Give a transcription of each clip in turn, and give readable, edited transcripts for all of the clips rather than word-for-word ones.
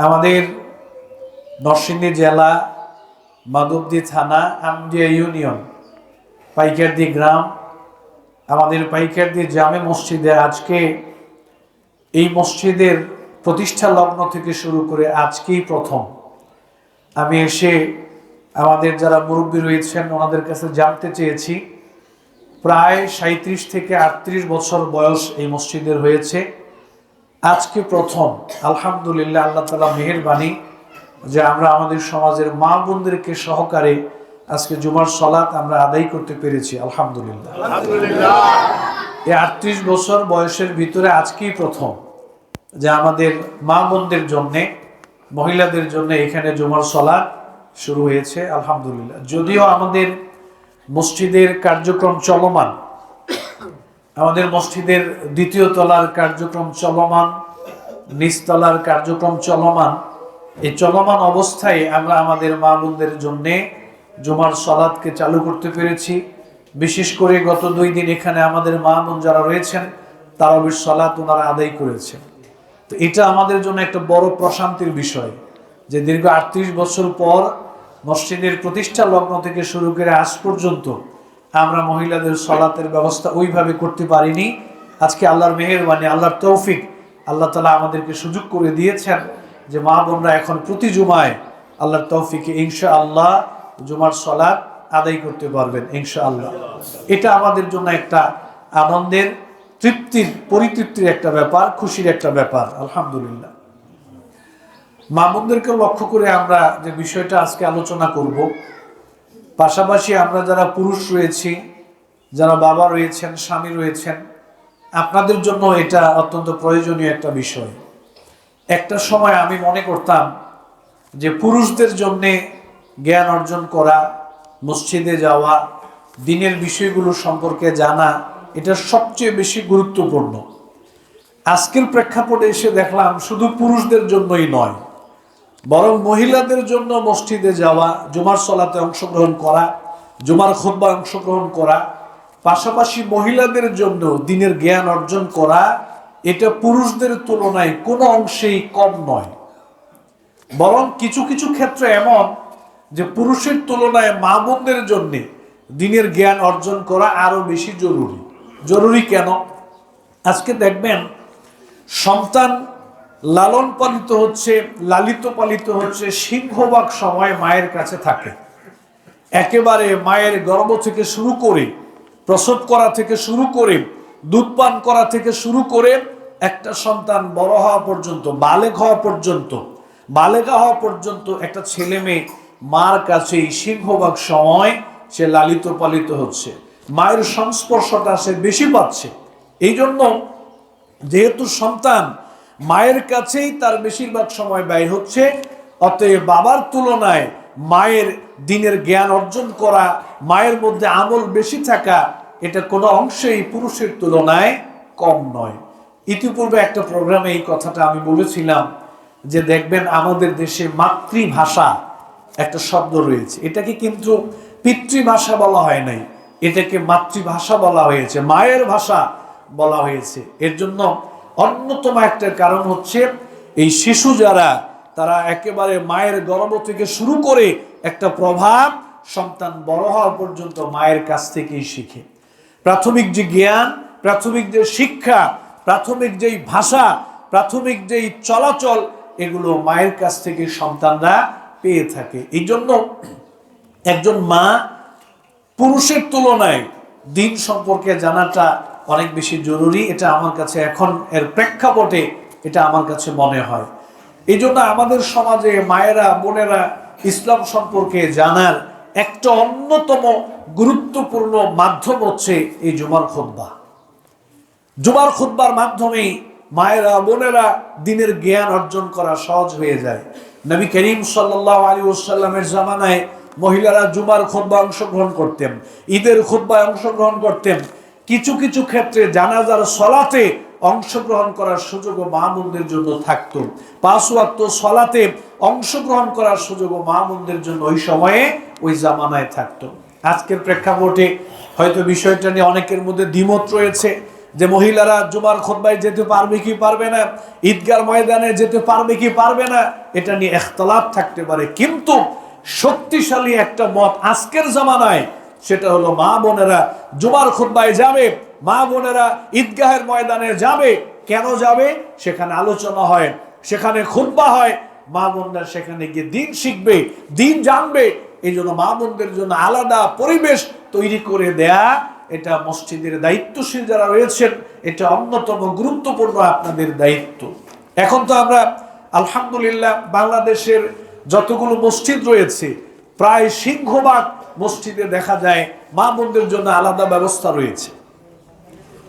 আমাদের নরসিংদী জেলা মাধবদী থানা আমদিয়া ইউনিয়ন পাইকারদী গ্রাম, আমাদের পাইকারদী জামে মসজিদে আজকে এই মসজিদের প্রতিষ্ঠা লগ্ন থেকে শুরু করে আজকেই প্রথম আমি এসে আমাদের যারা মুরব্বী রয়েছেন ওনাদের কাছে জানতে চেয়েছি। প্রায় 37 থেকে 38 বছর বয়স এই মসজিদের হয়েছে, আজকে প্রথম। আলহামদুলিল্লাহ, আল্লাহ তাআলা মেহেরবানি যে আমরা আমাদের সমাজের মা বোনদেরকে সহকারে আজকে জুমার সালাত আমরা আদায় করতে পেরেছি। আলহামদুলিল্লাহ, এই 38 বছর বয়সের ভিতরে আজকেই প্রথম যে আমাদের মা বোনদের জন্য, মহিলাদের জন্য এখানে জুমার সালাত শুরু হয়েছে। আলহামদুলিল্লাহ, যদিও আমাদের মসজিদের কার্যক্রম চলমান, আমাদের মসজিদের দ্বিতীয় তলার কার্যক্রম চলমান, নিচতলার কার্যক্রম চলমান, এই চলমান অবস্থায় আমরা আমাদের মা বোনদের জন্য জুমার সালাতকে চালু করতে পেরেছি। বিশেষ করে গত 2 দিন এখানে আমাদের মা বোন যারা রয়েছেন তারাবির সালাত ওনারা আদায় করেছেন। তো এটা আমাদের জন্য একটা বড় প্রশান্তির বিষয় যে দীর্ঘ 38 বছর পর মসজিদের প্রতিষ্ঠা লগ্ন থেকে শুরু করে আজ পর্যন্ত আমরা মহিলাদের সালাতের ব্যবস্থা ওইভাবে করতে পারিনি। আজকে আল্লাহর মেহেরবানি, আল্লাহর তৌফিক, আল্লাহ তাআলা আমাদেরকে সুযোগ করে দিয়েছেন যে মা বোনরা এখন প্রতি জুমায় আল্লাহর তৌফিকে ইনশাআল্লাহ জুমার সালাত আদায় করতে পারবেন ইনশাআল্লাহ। এটা আমাদের জন্য একটা আনন্দের, তৃপ্তির, পরিতৃপ্তির একটা ব্যাপার, খুশির একটা ব্যাপার। আলহামদুলিল্লাহ, মা বোনদেরকে লক্ষ্য করে আমরা যে বিষয়টা আজকে আলোচনা করব, পাশাপাশি আমরা যারা পুরুষ রয়েছি, যারা বাবা রয়েছেন, স্বামী রয়েছেন, আপনাদের জন্য এটা অত্যন্ত প্রয়োজনীয় একটা বিষয়। একটা সময় আমি মনে করতাম যে পুরুষদের জন্য জ্ঞান অর্জন করা, মসজিদে যাওয়া, দিনের বিষয়গুলো সম্পর্কে জানা, এটা সবচেয়ে বেশি গুরুত্বপূর্ণ। আজকের প্রেক্ষাপটে এসে দেখলাম শুধু পুরুষদের জন্যই নয়, বরং মহিলাদের জন্য মসজিদে যাওয়া, জুমার সালাতে অংশগ্রহণ করা, জুমার খুতবায় অংশগ্রহণ করা, পাশাপাশি মহিলাদের জন্য দিনের জ্ঞান অর্জন করা, এটা পুরুষদের তুলনায় কোনো অংশেই কম নয়। বরং কিছু কিছু ক্ষেত্রে এমন যে পুরুষের তুলনায় মা বোনদের জন্য দিনের জ্ঞান অর্জন করা আরো বেশি জরুরি। জরুরি কেন? আজকে দেখবেন সন্তান লালন পালিত হচ্ছে, লালিত পালিত হচ্ছে, সিংহভাগ সময় মায়ের কাছে থাকে। একেবারে মায়ের গর্ভ থেকে শুরু করে, প্রসব করা থেকে শুরু করে, দুধ পান করা থেকে শুরু করে একটা সন্তান বড় হওয়া পর্যন্ত, বালেগা হওয়া পর্যন্ত একটা ছেলে মেয়ে মার কাছেই সিংহভাগ সময় সে লালিত পালিত হচ্ছে, মায়ের সংস্পর্শটা সে বেশি পাচ্ছে। এই জন্য যেহেতু সন্তান মায়ের কাছেই তার বেশিরভাগ সময় ব্যয় হচ্ছে, অতএব বাবার তুলনায় মায়ের দিনের জ্ঞান অর্জন করা, মায়ের মধ্যে আমল বেশি থাকা, এটা কোনো অংশেই পুরুষের তুলনায় কম নয়। ইতিপূর্বে একটা প্রোগ্রামে এই কথাটা আমি বলেছিলাম যে দেখবেন আমাদের দেশে মাতৃভাষা একটা শব্দ রয়েছে, এটাকে কিন্তু পিতৃভাষা বলা হয় নাই, এটাকে মাতৃভাষা বলা হয়েছে, মায়ের ভাষা বলা হয়েছে। এর জন্য অন্যতম একটা কারণ হচ্ছে এই শিশু যারা, তারা একেবারে মায়ের গর্ভ থেকে শুরু করে একটা প্রভাব সন্তান বড় হওয়া পর্যন্ত মায়ের কাছ থেকেই শিখে। প্রাথমিক যে জ্ঞান, প্রাথমিক যে শিক্ষা, প্রাথমিক যেই ভাষা, প্রাথমিক যেই চলাচল, এগুলো মায়ের কাছ থেকে সন্তানরা পেয়ে থাকে। এই জন্য একজন মা পুরুষের তুলনায় দিন সম্পর্কে জানাটা অনেক বেশি জরুরি। এটা আমার কাছে এখন এর প্রেক্ষাপটে এটা আমার কাছে মনে হয়। এই জন্য আমাদের সমাজে মায়েরা, বোনেরা ইসলাম সম্পর্কে জানার একটা অন্যতম গুরুত্বপূর্ণ মাধ্যম হচ্ছে এই জুমার খুতবা। জুমার খুতবার মাধ্যমেই মায়েরা, বোনেরা দিনের জ্ঞান অর্জন করা সহজ হয়ে যায়। নবী করিম সাল্লাল্লাহু আলাইহি ওয়াসাল্লামের জামানায় মহিলারা জুমার খুতবায় অংশগ্রহণ করতেন, ঈদের খুতবায় অংশগ্রহণ করতেন। কিছু কিছু ক্ষেত্রে জানাজার সালাতে অংশগ্রহণ করার সুযোগও মা বোনদের জন্য থাকতো। 5 ওয়াক্ত সালাতে অংশগ্রহণ করার সুযোগও মা বোনদের জন্য ওই সময়ে, ওই জামানায় থাকতো। আজকের প্রেক্ষাপটে হয়তো বিষয়টা নিয়ে অনেকের মধ্যে দ্বিমত রয়েছে, যে মহিলারা জুমার খুতবায় যেতে পারবে কি পারবে না, ঈদগার ময়দানে যেতে পারবে কি পারবে না, এটা নিয়ে ইখতিলাফ থাকতে পারে। কিন্তু শক্তিশালী একটা মত আজকের জামানায়, সেটা হলো মা বোনেরা জুমার খুতবায় যাবে, মা বোনেরা ঈদগাহের ময়দানে যাবে। কেন যাবে? সেখানে আলোচনা হয়, সেখানে খুতবা হয়, মা বোনরা সেখানে গিয়ে দিন শিখবে, দিন জানবে। এই জন্য মা বোনদের জন্য আলাদা পরিবেশ তৈরি করে দেয়া, এটা মসজিদের দায়িত্বশীল যারা রয়েছেন, এটা অন্যতম গুরুত্বপূর্ণ আপনাদের দায়িত্ব। এখন তো আমরা আলহামদুলিল্লাহ বাংলাদেশের যতগুলো মসজিদ রয়েছে, প্রায় সিংহভাগ মসজিদে দেখা যায় মা বোনদের জন্য আলাদা ব্যবস্থা রয়েছে।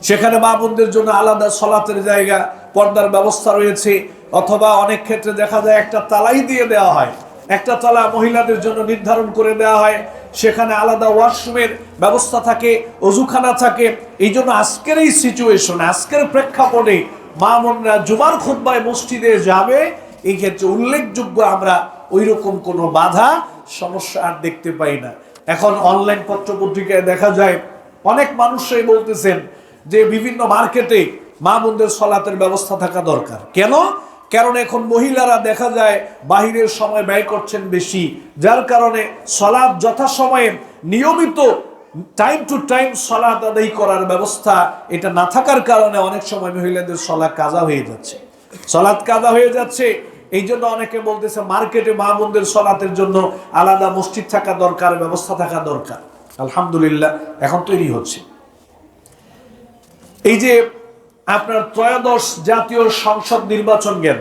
সেখানে মা বোনদের জন্য আলাদা সলাতের জায়গা, পর্দার ব্যবস্থা রয়েছে, অথবা অনেক ক্ষেত্রে দেখা যায় একটা তালাই দিয়ে দেওয়া হয়, একটা তালা মহিলাদের জন্য নির্ধারণ করে দেওয়া হয়, সেখানে আলাদা ওয়াশরুমের ব্যবস্থা থাকে, অজুখানা থাকে। এই জন্য আজকের এই সিচুয়েশন, আজকের প্রেক্ষাপটে মা বোনরা জুমার খুতবায় মসজিদে যাবে, এই ক্ষেত্রে উল্লেখযোগ্য আমরা ওই রকম কোনো বাধা সমস্যা আর দেখতে পাই না। এখন অনলাইন পত্র পত্রিকায় দেখা যায় অনেক মানুষই বলতেছেন যে বিভিন্ন মার্কেটে মা বোনদের সলাতের ব্যবস্থা থাকা দরকার। কেন? কারণ এখন মহিলারা দেখা যায় বাহিরের সময় ব্যয় করছেন বেশি, যার কারণে সলাত যথাসময়ে নিয়মিত টাইম টু টাইম সলাত আদায় করার ব্যবস্থা এটা না থাকার কারণে অনেক সময় মহিলাদের সলাত কাজা হয়ে যাচ্ছে, সলাত কাজা হয়ে যাচ্ছে। এই জন্য অনেকে বলতেছে মার্কেটে মা বোনদের সলাতের জন্য আলাদা মসজিদ থাকা দরকার, ব্যবস্থা থাকা দরকার। আলহামদুলিল্লাহ এখন তৈরি হচ্ছে। এই যে আপনার ত্রয়োদশ জাতীয় সংসদ নির্বাচন গেল,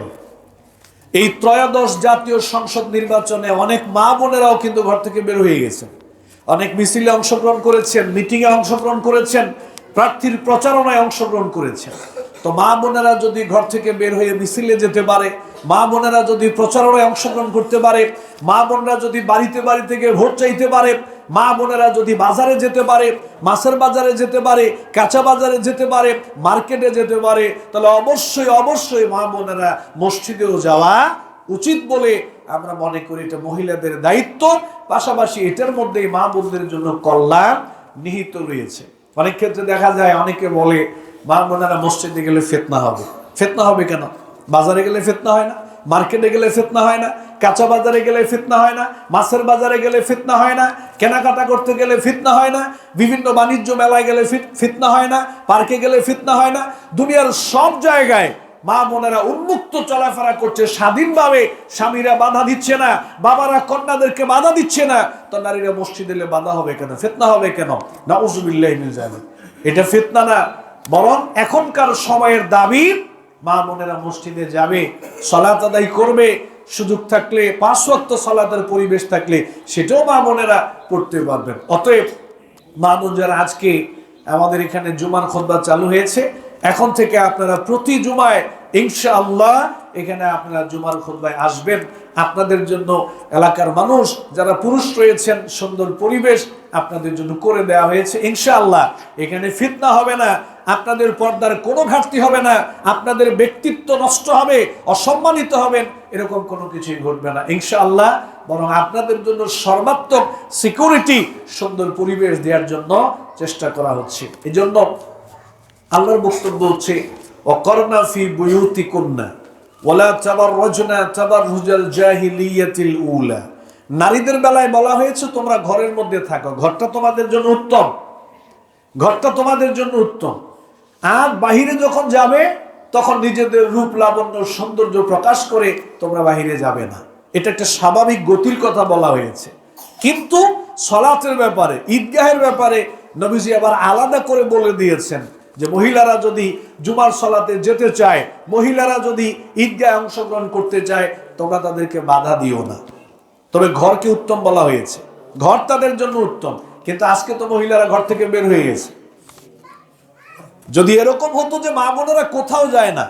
এই ত্রয়োদশ জাতীয় সংসদ নির্বাচনে অনেক মা বোনেরাও কিন্তু ঘর থেকে বের হয়ে গেছেন, অনেক মিছিলে অংশগ্রহণ করেছেন, মিটিংয়ে অংশগ্রহণ করেছেন, প্রার্থীর প্রচারণায় অংশগ্রহণ করেছেন। তো মা বোনেরা যদি ঘর থেকে বের হয়ে মিছিলে যেতে পারে, মা বোনেরা যদি প্রচারণায় অংশগ্রহণ করতে পারে, মা বোনেরা যদি বাড়িতে বাড়িতে গিয়ে ভোট চাইতে পারে, মা বোনেরা যদি বাজারে যেতে পারে, মাছের বাজারে যেতে পারে, কাঁচা বাজারে যেতে পারে, মার্কেটে যেতে পারে, তাহলে অবশ্যই অবশ্যই মা বোনেরা মসজিদেও যাওয়া উচিত বলে আমরা মনে করি। এটা মহিলাদের দায়িত্ব, পাশাপাশি এটার মধ্যেই মা বোনদের জন্য কল্যাণ নিহিত রয়েছে। অনেক ক্ষেত্রে দেখা যায় অনেকে বলে মা বোনেরা মসজিদে গেলে ফিতনা হবে। ফিতনা হবে কেন? বাজারে গেলে ফিতনা হয় না, মার্কেটে গেলে ফিতনা হয় না, কাঁচা বাজারে গেলে ফিতনা হয় না, মাছের বাজারে গেলে ফিতনা হয় না, কেনাকাটা করতে গেলে ফিতনা হয় না, বিভিন্ন বাণিজ্য মেলায় গেলে ফিতনা হয় না, পার্কে গেলে ফিতনা হয় না। দুনিয়ার সব জায়গায় মা বোনেরা উন্মুক্ত চলাফেরা করছে স্বাধীনভাবে, স্বামীরা বাধা দিচ্ছে না, বাবারা কন্যাদেরকে বাধা দিচ্ছে না, তো নারীরা মসজিদে এলে বাধা হবে কেন, ফিতনা হবে কেন? নাউযুবিল্লাহি মিন যালিক। এটা ফিতনা না, বরং এখনকার সময়ের দাবি মা বোনেরা মসজিদে যাবে, সালাত আদায় করবে, সুযোগ থাকলে 5 ওয়াক্ত সালাতের পরিবেশ থাকলে সেটাও মা বোনেরা করতে পারবেন। অতএব মা বোন যারা আজকে আমাদের এখানে জুমার খুতবা চালু হয়েছে, এখন থেকে আপনারা প্রতি জুমায় ইনশাআল্লাহ এখানে আপনারা জুমার খুতবায় আসবেন। আপনাদের জন্য এলাকার মানুষ যারা পুরুষ রয়েছেন, সুন্দর পরিবেশ আপনাদের জন্য করে দেওয়া হয়েছে। ইনশাআল্লাহ এখানে ফিতনা হবে না, আপনাদের পর্দার কোনো ঘাটতি হবে না, আপনাদের ব্যক্তিত্ব নষ্ট হবে, অসম্মানিত হবেন, এরকম কোনো কিছুই ঘটবে না ইনশাআল্লাহ। বরং আপনাদের জন্য সর্বাত্মক সিকিউরিটি, সুন্দর পরিবেশ দেওয়ার জন্য চেষ্টা করা হচ্ছে। এই জন্য আল্লাহর বক্তব্য হচ্ছে ওয়াকরনা ফি বুয়ুতিকুন্না ওয়ালা তাবাররাজনা তাবাররুজাল জাহিলিয়াতিল উলা। নারীদের বেলায় বলা হয়েছে তোমরা ঘরের মধ্যে থাকো, ঘরটা তোমাদের জন্য উত্তম, ঘরটা তোমাদের জন্য উত্তম। আর বাহিরে যখন যাবে তখন নিজেদের রূপ লাবণ্য সৌন্দর্য প্রকাশ করে তোমরা বাহিরে যাবে না। এটা একটা স্বাভাবিক গতির কথা বলা হয়েছে। কিন্তু সলাতের ব্যাপারে, ঈদগাহের ব্যাপারে নবীজি আবার আলাদা করে বলে দিয়েছেন যে মহিলারা যদি জুমার সলাতে যেতে চায়, মহিলারা যদি ঈদগাহে অংশগ্রহণ করতে চায়, তোমরা তাদেরকে বাধা দিও না। তবে ঘরকে উত্তম বলা হয়েছে, ঘর তাদের জন্য উত্তম। কিন্তু আজকে তো মহিলারা ঘর থেকে বের হয়ে গেছে। যদি এরকম হতো যে মা বোনেরা কোথাও যায় না,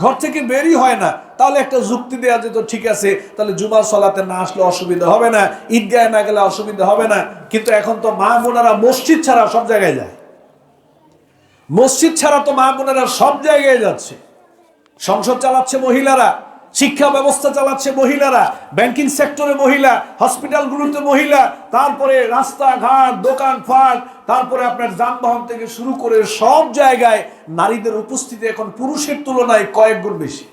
ঘর থেকে বেরই হয় না, তাহলে একটা যুক্তি দেওয়া যেত, ঠিক আছে তাহলে জুমার সলাতে না আসলে অসুবিধা হবে না, ঈদগাহে না গেলে অসুবিধা হবে না। কিন্তু এখন তো মা বোনেরা মসজিদ ছাড়া সব জায়গায় যায়, মসজিদ ছাড়া তো মা বোনেরা সব জায়গায় যাচ্ছে। সংসার চালাচ্ছে মহিলারা, শিক্ষা ব্যবস্থা চালাচ্ছে মহিলারা, ব্যাংকিং সেক্টরে মহিলা, হসপিটালগুলোতে মহিলা, তারপরে রাস্তাঘাট, দোকানপাট, তারপরে আপনার যানবাহন থেকে শুরু করে সব জায়গায় নারীদের উপস্থিতি এখন পুরুষের তুলনায় কয়েক গুণ বেশি।